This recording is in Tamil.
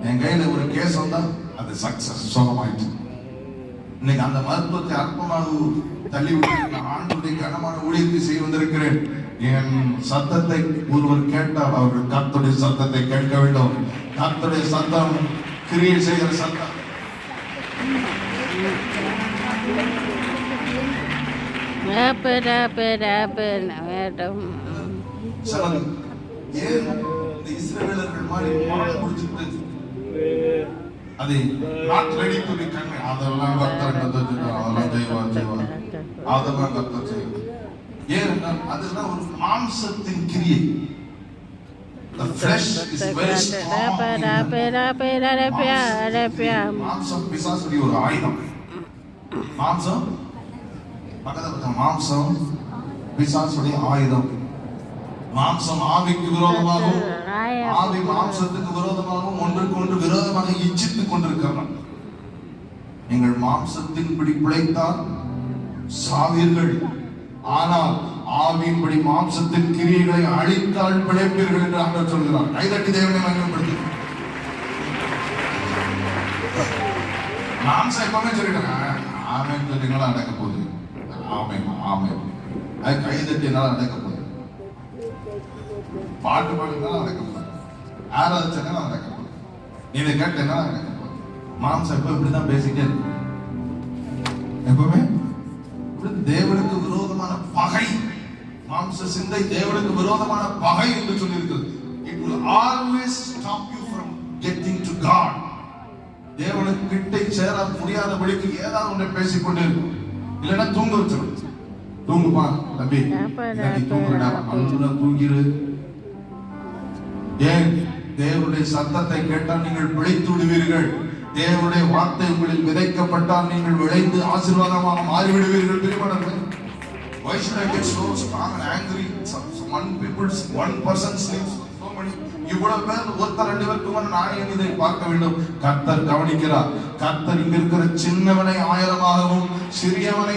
என் கையில ஒரு கேஸ் வந்தா அது சக்சஸ் சுகமாயிடுச்சு. இன்னைக்கு அந்த மருத்துவத்தை அற்பமாக தள்ளி விட்டு ஆண்டுடைய கனமான ஊழியத்தை செய்ய வந்திருக்கிறேன். என் சத்தத்தை ஒருவர் கேட்டால் அவர்கள் கர்த்தருடைய சத்தத்தை கேட்க வேண்டும். கர்த்தருடைய சத்தம் கிரியை செய்கிற சத்தம். இஸ்ரவேலர்கள் மாதிரி அது not ready to be conveyed. அதெல்லாம் கர்த்தர் அதெல்லாம் செய்வார் அதெல்லாம் கர்த்தர் செய்வார். ஏனென்றால் அதெல்லாம் ஒரு மாம்சத்தின் கிரியை. The flesh is very strong. மாம்சம் பிசாசுடைய ஒரு ஆயுதம். மாம்சம் பக்கத்துல மாம்சம் பிசாசுடைய ஆயுதம். மாம்சம் ஆவிக்கு விரோதமாகவும் ஆவி மாம்சத்துக்கு விரோதமாகவும் ஒன்றுக்கு ஒன்று விரோதமாக இச்சித்துக் கொண்டிருக்கிறார். நீங்கள் மாம்சத்தின்படி பிழைத்தால் சாவீர்கள், ஆனால் ஆவியின்படி மாம்சத்தின் கிரியைகளை அழித்தால் பிழைப்பீர்கள் என்று ஆண்டவர் சொல்கிறார். கைதட்டி தேவனை மகிமைப்படுத்து. மாம்சம் எப்பவுமே சொல்லிட்டாங்க ஆமென் சொல்லிங்களா நடக்க போகுது. ஆமென் ஆமென். அது கைதட்டினால நடக்க போகுது. பாட்டு பாடுனால நடக்க போகுது. ஆராதனை நடக்க போகுது. இதை கேட்டேன்னா நடக்க போகுது. மாம்சம் எப்ப இப்படிதான் பேசிட்டே இருக்கு. எப்பவுமே தேவனுக்கு விரோதமான பகை. மாம்ச சிந்தை தேவனுக்கு விரோதமான பகை என்று சொல்லி இருக்கிறது. It will always stop you from getting to God. தேவனுக்கு கிட்ட சேர முடியாதபடிக்கு ஏதாவது ஒன்றை பேசிக்கொண்டே இருக்கும். இல்லைன்னா தூங்க வச்சிடும். தூங்குப்பா தம்பி, தூங்குறா நல்லா தூங்கிரு. ஏன்? தேவனுடைய சத்தத்தை கேட்டால் நீங்கள் பிழைத்து விடுவீர்கள். தேவனுடைய வார்த்தை உங்களில் விதைக்கப்பட்டால் நீங்கள் விளைந்து ஆசீர்வாதமாக மாறிவிடுவீர்கள். பிரியமானவர்களே, why should I get so strong and angry? One person sleeps so many. இவ்வளவு பேர் ஒருத்தர் ரெண்டு பேருக்கு நான் இதை பார்க்க வேண்டும். கர்த்தர் கவனிக்கிறார். கர்த்தர் இங்க இருக்கிற சின்னவனை 1000ஆகவும் சிறியவனை